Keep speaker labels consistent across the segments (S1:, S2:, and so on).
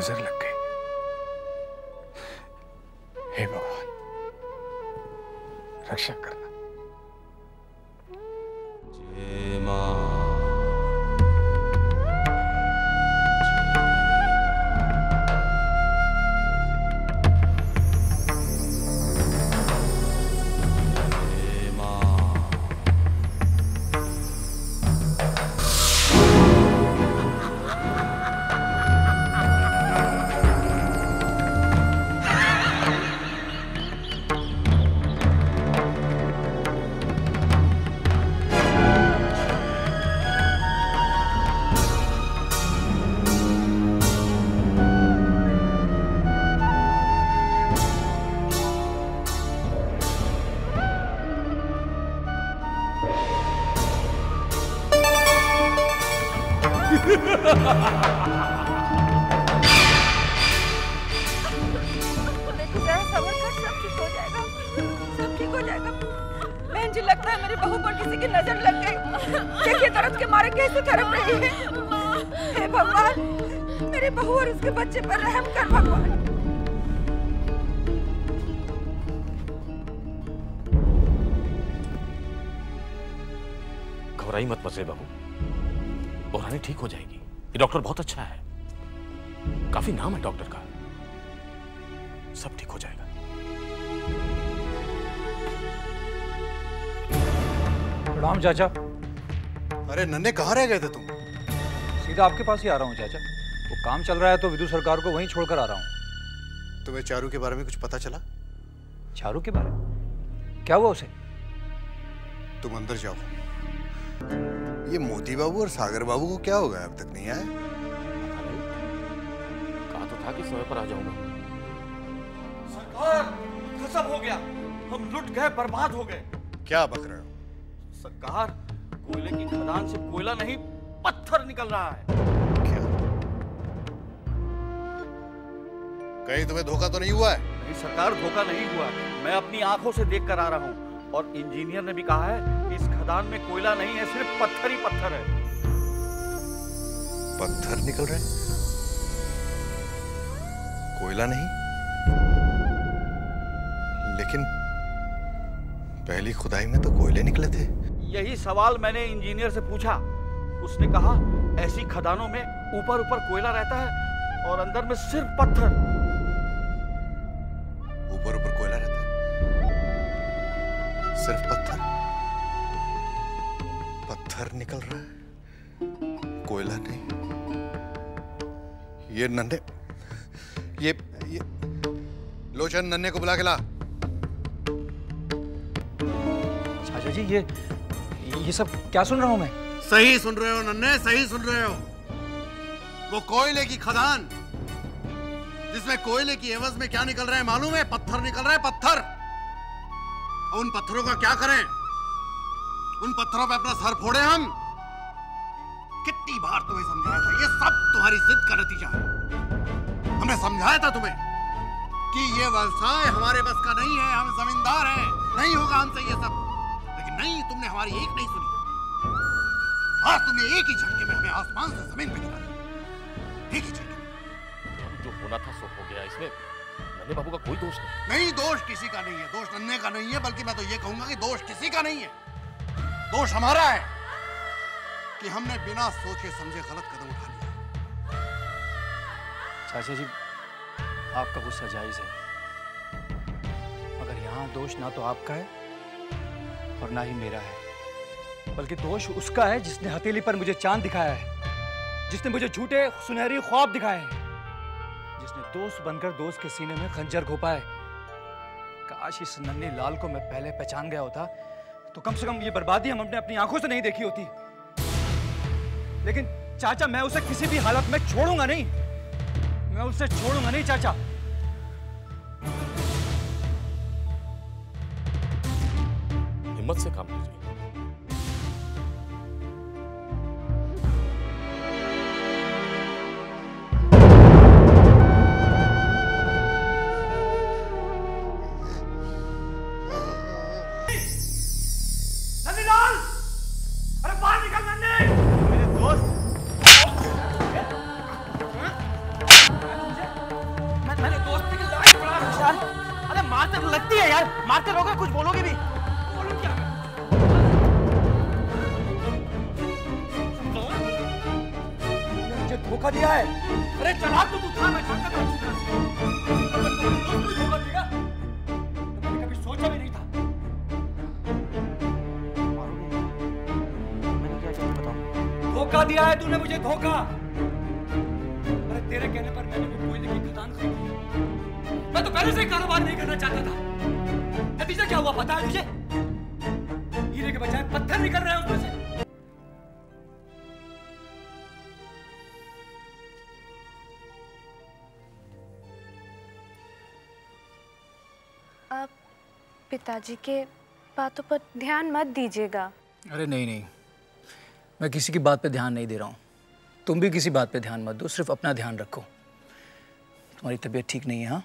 S1: नजर लग गई। हे भगवान, रक्षा करना।
S2: जय मां।
S3: घबराई मत मसले बाबू, बुरहानी ठीक हो जाएगी। ये डॉक्टर बहुत अच्छा है, काफी नाम है डॉक्टर का, सब ठीक हो जाएगा।
S4: प्रणाम चाचा।
S5: अरे नन्हे, कहाँ रह गए थे तुम?
S4: सीधा आपके पास ही आ रहा हूँ चाचा। वो काम चल रहा है तो विदु सरकार को वहीं छोड़कर आ रहा हूँ।
S5: तुम्हें चारू के बारे में कुछ पता चला?
S4: चारू के बारे में? क्या हुआ उसे?
S5: तुम अंदर जाओ। ये मोती बाबू और सागर बाबू को क्या हो गया, अब तक नहीं आए?
S3: कहा तो था कि समय पर आ जाऊंगा।
S2: सरकार, गजब हो गया, हम लुट गए, बर्बाद हो गए।
S5: क्या बक रहे हो?
S2: सरकार, कोयले की खदान से कोयला नहीं, पत्थर निकल रहा है।
S5: क्या? कहीं तुम्हें धोखा तो नहीं हुआ है?
S2: नहीं सरकार, धोखा नहीं हुआ, मैं अपनी आंखों से देख कर आ रहा हूँ। और इंजीनियर ने भी कहा है कि इस खदान में कोयला नहीं है, सिर्फ पत्थर ही पत्थर है।
S5: पत्थर निकल रहे? कोयला नहीं? लेकिन पहली खुदाई में तो कोयले निकले थे।
S2: यही सवाल मैंने इंजीनियर से पूछा। उसने कहा ऐसी खदानों में ऊपर ऊपर कोयला रहता है और अंदर में सिर्फ पत्थर।
S5: ऊपर ऊपर कोयला रहता है, सिर्फ पत्थर। पत्थर निकल रहा है, कोयला नहीं। ये नन्हे, ये लोचन, नन्हे को बुला के ला।
S4: चाचा जी, ये सब क्या सुन रहा हूं मैं?
S5: सही सुन रहे हो नन्हे, सही सुन रहे हो। वो कोयले की खदान, जिसमें कोयले की एवज में क्या निकल रहा है मालूम है? पत्थर निकल रहा है, पत्थर। उन पत्थरों का क्या करें? उन पत्थरों पे अपना सर फोड़े हम? कितनी बार तुम्हें समझाया था, ये सब तुम्हारी जिद का नतीजा है। हमने समझाया था तुम्हें कि ये व्यवसाय हमारे बस का नहीं है, हम जमींदार हैं, नहीं होगा हमसे ये सब। लेकिन नहीं, तुमने हमारी एक नहीं सुनी। आज तुमने एक ही झटके में हमें आसमान से जमीन पे गिरा दिया, एक ही झटके।
S3: जो होना था सो हो गया, इसमें नन्हे बाबू का कोई दोष नहीं।
S5: नहीं, दोष किसी का नहीं है, दोष नन्हे का नहीं है, बल्कि मैं तो ये कहूंगा कि दोष किसी का नहीं है। दोष हमारा है कि हमने बिना सोचे समझे गलत कदम उठा लिया।
S4: चाचा जी, आपका गुस्सा जायज है, मगर यहाँ दोष ना तो आपका है और ना ही मेरा है, बल्कि दोष उसका है जिसने हथेली पर मुझे चांद दिखाया है, जिसने मुझे झूठे सुनहरी ख्वाब दिखाए हैं, जिसने दोस्त बनकर दोस्त के सीने में खंजर घोपा है। काश इस नन्ही लाल को मैं पहले पहचान गया होता तो कम से कम ये बर्बादी हम अपने अपनी आंखों से नहीं देखी होती। लेकिन चाचा, मैं उसे किसी भी हालत में छोड़ूंगा नहीं, मैं उसे छोड़ूंगा नहीं चाचा।
S3: हिम्मत से काम लीजिए।
S4: धोखा दिया है।
S2: अरे चालाक तो तू था, मैं जानता था अच्छी तरह से। अगर तू दोस्त को धोखा देगा तो मैंने कभी सोचा भी नहीं था।
S1: मैंने क्या किया बताओ?
S4: धोखा दिया है तूने मुझे, धोखा। अरे तेरे कहने पर मैंने वो कोयले की खदान खरीदी। मैं तो पहले से ही कारोबार नहीं करना चाहता था। नतीजा क्या हुआ पता है तुझे? हीरे के बजाय पत्थर निकल रहे हैं उसमें से।
S6: आप पिताजी के बातों पर ध्यान मत दीजिएगा।
S4: अरे नहीं नहीं, मैं किसी की बात पे ध्यान नहीं दे रहा हूँ। तुम भी किसी बात पे ध्यान मत दो, सिर्फ अपना ध्यान रखो। तुम्हारी तबीयत ठीक नहीं है?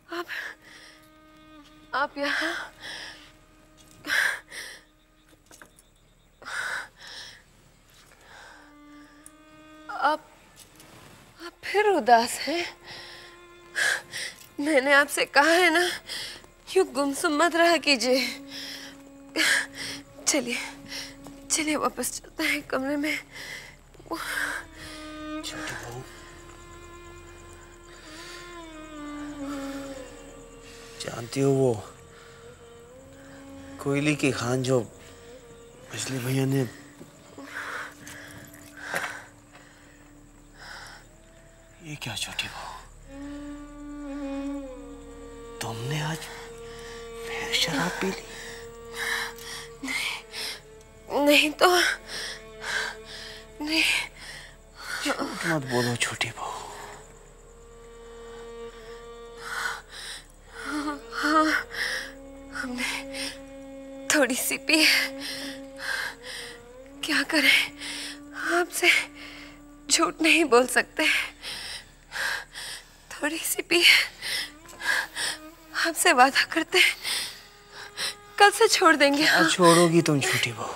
S4: हाँ,
S6: आप यहाँ आप फिर उदास हैं? मैंने आपसे कहा है ना, यूं गुमसुम मत रहा कीजिए। चलिए चलिए वापस चलते हैं कमरे में।
S1: छोटी बहू, जानती हो वो कोयले की खान जो मछली भैया ने ये क्या छोटी बहू, तुमने आज फिर शराब पी ली?
S6: नहीं तो नहीं।
S1: झूठ मत बोलो छोटी बहू।
S6: हाँ, हमने थोड़ी सी पी है। क्या करें, आपसे झूठ नहीं बोल सकते। थोड़ी सी पी है। आपसे वादा करते हैं कल से छोड़ देंगे।
S1: क्या छोड़ोगी तुम छोटी बहू?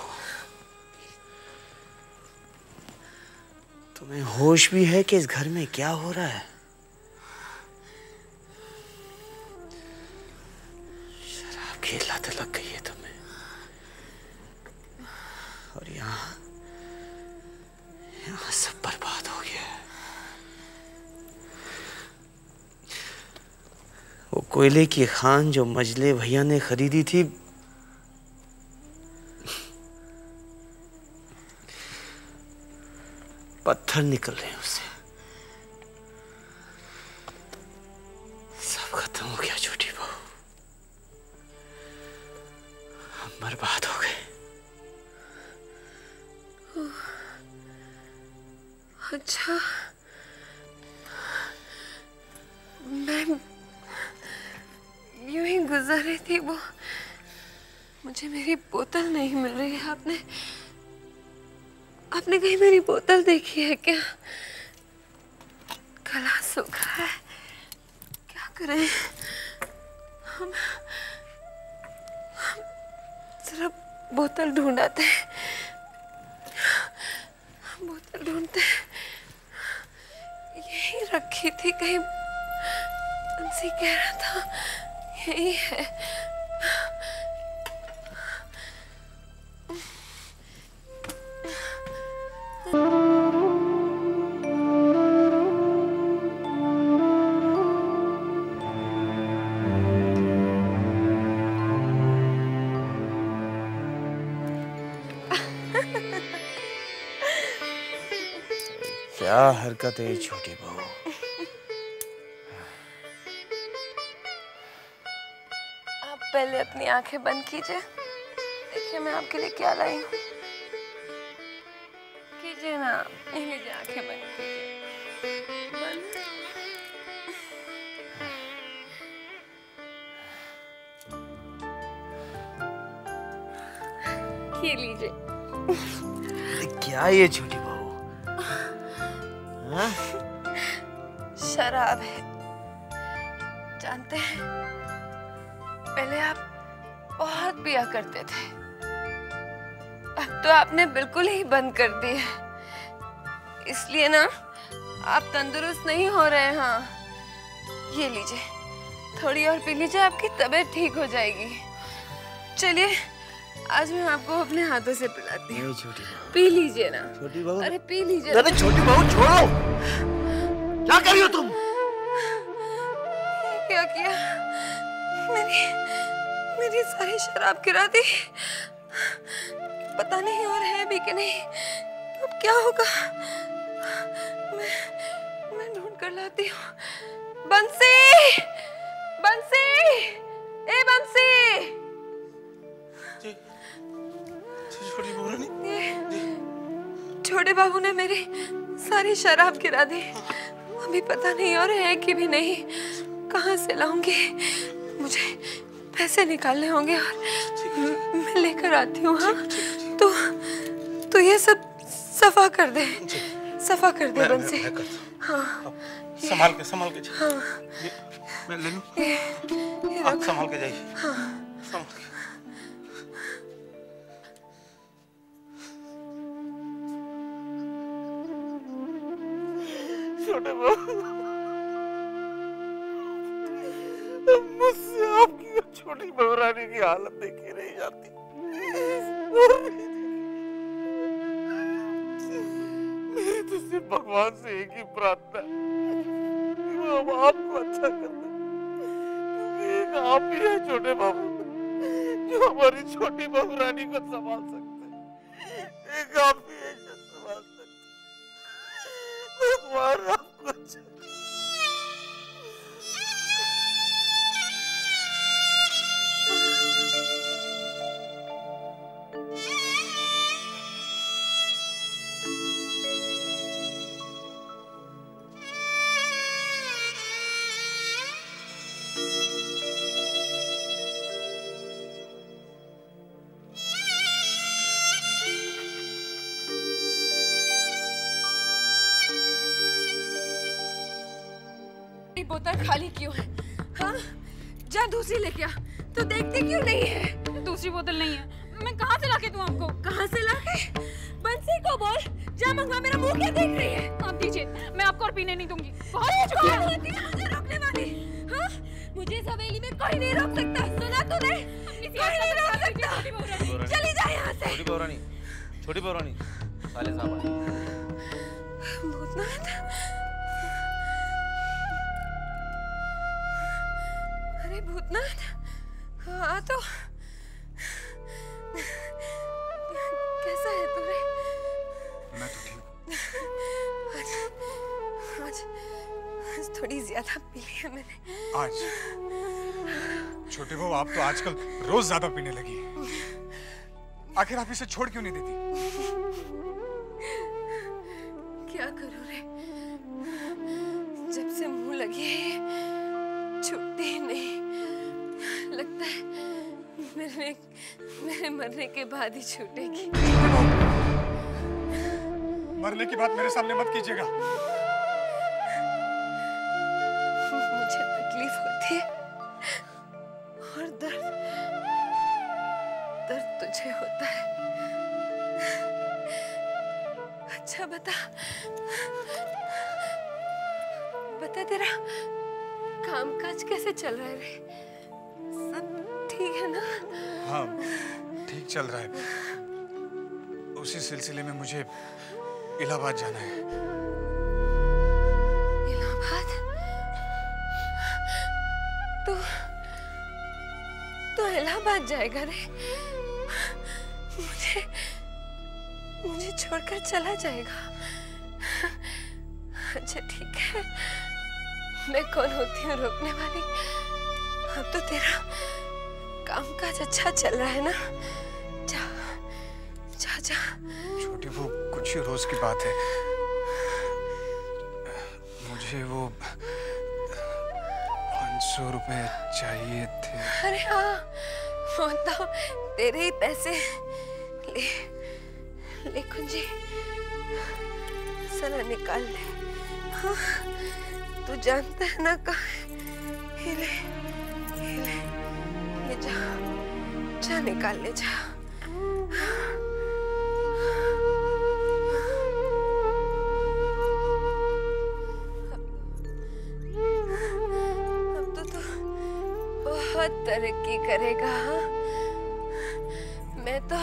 S1: तुम्हें होश भी है कि इस घर में क्या हो रहा है? शराब की लत लग गई है तुम्हें, और यहाँ सब बर्बाद हो गया है। वो कोयले की खान जो मजले भैया ने खरीदी थी, पत्थर निकल रहे हैं उससे। सब खत्म हो गया छोटी बहू, हम बर्बाद हो गए।
S6: अच्छा, मैं यूं ही गुजर रही थी, वो मुझे मेरी बोतल नहीं मिल रही है। आपने कहीं मेरी बोतल देखी है क्या? गला सूख रहा है, क्या करें? हम जरा बोतल ढूंढाते हैं। बोतल ढूंढते हैं। यही रखी थी कहीं, बंसी कह रहा था यही है।
S1: क्या हरकत है छोटी बहू?
S6: आप पहले अपनी आंखें बंद कीजिए। देखिए मैं आपके लिए क्या लाई हूँ। कीजिए ना, ये लीजिए, आंखें बंद कीजिए। बंद। ये लीजिए।
S1: क्या ये छोटी बहू? हाँ?
S6: शराब है। जानते हैं, पहले आप बहुत पिया करते थे, अब तो आपने बिल्कुल ही बंद कर दी है, इसलिए ना आप तंदुरुस्त नहीं हो रहे हैं। हाँ, ये लीजिए, थोड़ी और पी लीजिए, आपकी तबीयत ठीक हो जाएगी। चलिए, आज मैं आपको अपने हाथों से पिलाती हूँ। पी लीजिए ना।
S1: छोटी बहू,
S6: अरे पी लीजिए।
S1: अरे छोटी बहू छोड़ो, क्या कर रही हो तुम?
S6: क्या किया? मेरी सारी शराब गिरा दी। पता नहीं और है भी कि नहीं। अब क्या होगा? मैं ढूंढ कर लाती हूँ। बंसी, बंसी, ए बंसी।
S3: छोटी बहू रानी,
S6: छोटे बाबू ने मेरी सारी शराब गिरा दी। अभी पता नहीं और है कि भी नहीं। कहाँ से लाऊंगी? मुझे पैसे निकालने होंगे और मैं लेकर आती हूँ। हाँ, तो ये सब सफा कर दे, सफा कर दे बंसी। हाँ,
S3: संभाल के
S6: हाँ,
S3: मैं ले लूं।
S6: ये
S3: आप
S6: रख।
S3: संभाल के जाइए।
S6: हाँ,
S3: संभाल के।
S2: छोटे बाबू, मुझसे आपकी छोटी बहू रानी की हालत देखी नहीं जाती। मेरी तो सिर्फ भगवान से एक ही प्रार्थना है कि वो अब आपको अच्छा कर दे, क्योंकि एक आप ही है छोटे बाबू जो हमारी छोटी बहू रानी को संभाल सकते हैं। एक आप ही है जो संभाल सकते हैं। भगवान आपको अच्छा
S6: बोतल खाली क्यों है? हाँ, जा दूसरी लेके आ। तो देखते क्यों नहीं है?
S7: दूसरी बोतल नहीं है। मैं कहाँ से लाके दूँ आपको?
S6: कहाँ से लाके? बंसी को बोल, जा मंगवा। मेरा मुंह क्या देख रही है?
S7: आप दीजिए, मैं आपको और पीने नहीं दूंगी। बहुत हो चुका है।
S6: होती है मुझे रोकने वाली? हाँ, मुझे इस हवेली में कोई नहीं रोक सकता। सुना तूने? कोई नहीं रोक सकता। चली जा यहाँ से।
S3: छोटी बहू रानी, छोटी बहू रानी, साले साहब आए।
S6: भूतनाथ, अरे भूतनाथ, हाँ तो कैसा है तू रे?
S4: मैं तो ठीक हूँ।
S6: आज थोड़ी ज्यादा पी ली है मैंने।
S4: आज छोटी बहू, आप तो आजकल रोज ज्यादा पीने लगी है। आखिर आप इसे छोड़ क्यों नहीं देती?
S6: क्या करूं रे, जब से मुंह लगी है छूटती ही नहीं। लगता है मेरे मरने के बाद ही छूटेगी।
S4: मरने की बात मेरे सामने मत कीजिएगा।
S6: मुझे तकलीफ होती है और दर्द तुझे होता है। अच्छा बता तेरा कामकाज कैसे चल रहा है रे? सब ठीक है ना?
S4: हाँ, ठीक चल रहा है। उसी सिलसिले में मुझे इलाहाबाद जाना है।
S6: इलाहाबाद? तू इलाहाबाद जाएगा रे? मुझे छोड़कर चला जाएगा? अच्छा ठीक है, मैं कौन होती हूँ रोकने वाली? अब तो तेरा कामकाज अच्छा चल रहा है ना? जा जा जा।
S4: छोटी वो कुछ ही रोज की बात है। मुझे वो 500 रुपए चाहिए थे।
S6: अरे हाँ, बताओ, तेरे ही पैसे। ले कुंजी, सना निकाल ले। हाँ, तू जानता है ना कहाँ? ले जा, जा निकाल ले जा। बहुत तरक्की करेगा। हाँ, मैं तो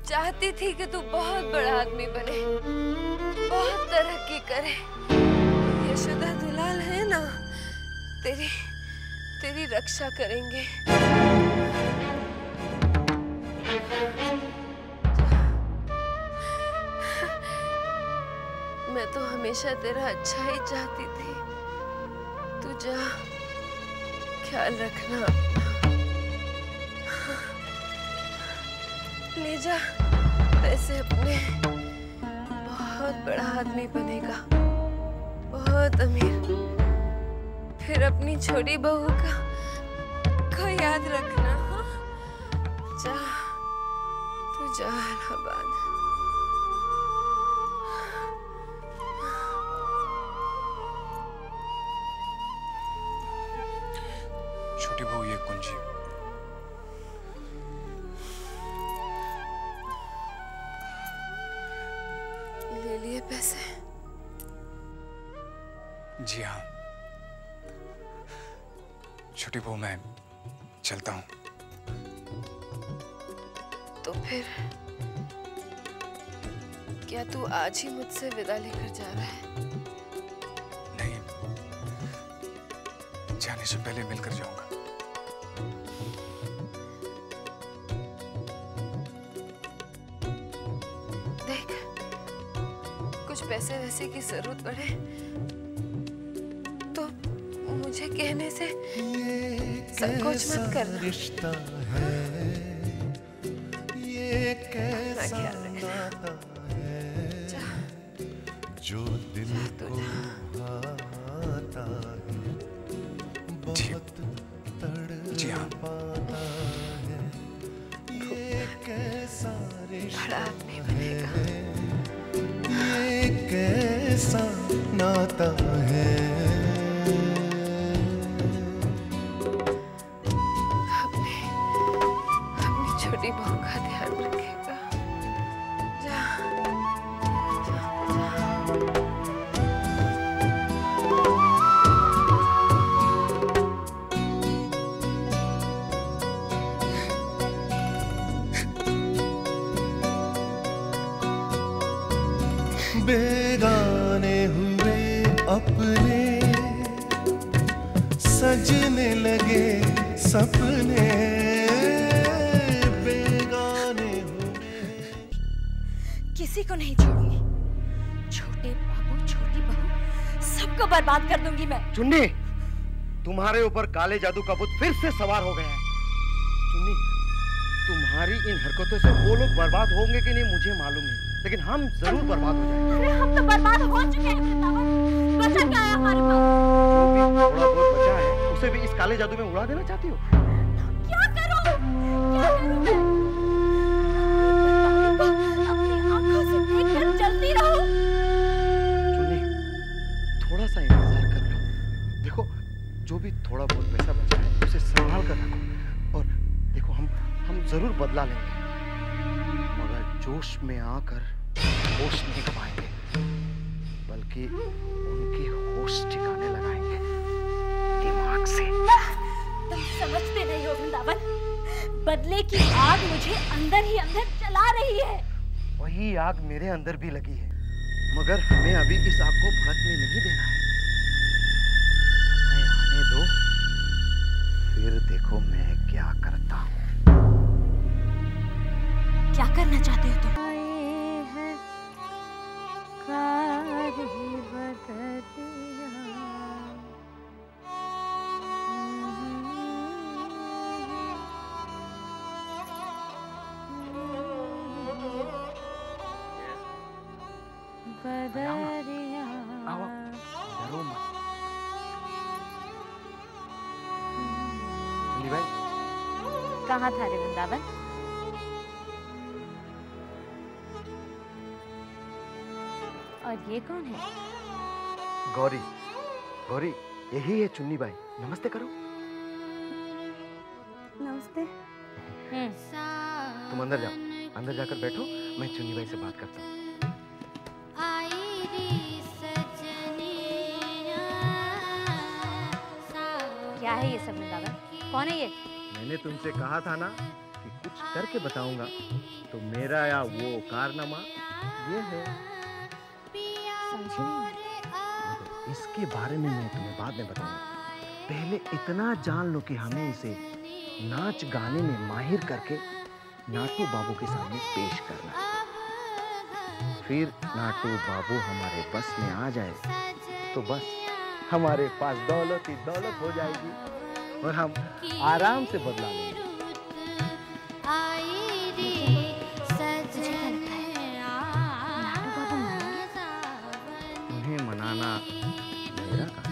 S6: चाहती थी कि तू बहुत बड़ा आदमी बने, बहुत तरक्की करे। यशोदा दुलाल है ना, तेरी रक्षा करेंगे। मैं तो हमेशा तेरा अच्छा ही चाहती थी। तू जा, ख्याल रखना अपना। ले जा पैसे अपने, बहुत बड़ा आदमी बनेगा, बहुत अमीर। फिर अपनी छोटी बहू का याद रखना। हाँ, जा, तू जा इलाहाबाद।
S4: छोटी बहू, ये कुंजी।
S6: ले लिए पैसे?
S4: जी हाँ। छोटी बहू, मैं चलता हूँ।
S6: तो फिर क्या तू आज ही मुझसे विदा लेकर जा रहा है?
S4: नहीं, जाने से पहले मिलकर जाऊंगा।
S6: देख, कुछ पैसे वैसे की जरूरत पड़े तो मुझे कहने से संकोच मत करना।
S1: रिश्ता है ये कैसा
S6: ख्याल रखना। जा,
S1: जो दिल को भाता है, बहुत
S4: जी हाँ।
S1: तड़पाता है। ये कैसा रिश्ता
S6: बड़ा आदमी बनेगा।
S1: ये कैसा नाता है।
S6: अपनी छोटी बहू का ध्यान रखेगा। जा, जा, जा।
S1: बेगाने हुए अपने, सजने लगे सपने। बेगाने हुए।
S8: किसी को नहीं छोड़ूंगी। छोटे बाबू, छोटी बहू, सबको बर्बाद कर दूंगी मैं।
S5: चुन्नी, तुम्हारे ऊपर काले जादू का भूत फिर से सवार हो गया है। चुन्नी, तुम्हारी इन हरकतों से वो लोग बर्बाद होंगे कि नहीं मुझे मालूम नहीं, लेकिन हम जरूर बर्बाद हो जाएंगे।
S8: अरे हम तो बर्बाद हो चुके हैं वृंदावन। बचा क्या है हमारे पास?
S5: जो भी थोड़ा बहुत बचा है उसे भी इस काले जादू में उड़ा देना चाहती हो?
S8: क्या करूं? क्या करूं मैं? अपनी आंखों से देखकर चलती रहूं?
S5: चुन्नी, थोड़ा सा इंतजार कर लो। देखो, जो भी थोड़ा बहुत पैसा बचा है उसे संभाल कर रखो। और देखो, हम जरूर बदला लेंगे, मगर जोश में आकर होश नहीं गवाएंगे, बल्कि उनकी होश ठिकाने लगाएंगे दिमाग से।
S8: तुम समझते नहीं हो वृंदावन, बदले की आग मुझे अंदर ही अंदर जला रही है।
S5: वही आग मेरे अंदर भी लगी है, मगर हमें अभी इस आग को भड़कने नहीं देना है। समय आने दो, फिर देखो मैं क्या करता हूँ।
S8: क्या करना चाहते हो तुम?
S5: डरो मत। चुन्नी भाई,
S8: कहाँ था रे वृंदावन? और ये कौन है?
S5: गौरी, गौरी, यही है चुन्नी बाई। नमस्ते करो।
S8: नमस्ते।
S5: तुम अंदर जाओ, अंदर जाकर बैठो, मैं चुन्नी बाई से बात करता हूँ।
S8: क्या है ये सब वृंदावन? कौन है ये?
S9: मैंने तुमसे कहा था ना कि कुछ करके बताऊंगा, तो मेरा या वो कारनामा ये है।
S8: समझी नहीं।
S9: इसके बारे में मैं तुम्हें बाद में बताऊंगा। पहले इतना जान लो कि हमें इसे नाच गाने में माहिर करके नाटू बाबू के सामने पेश करना है। फिर नाटू बाबू हमारे बस में आ जाए तो बस हमारे पास दौलत ही दौलत हो जाएगी और हम आराम से बदला लेंगे। उन्हें मनाना मेरा काम।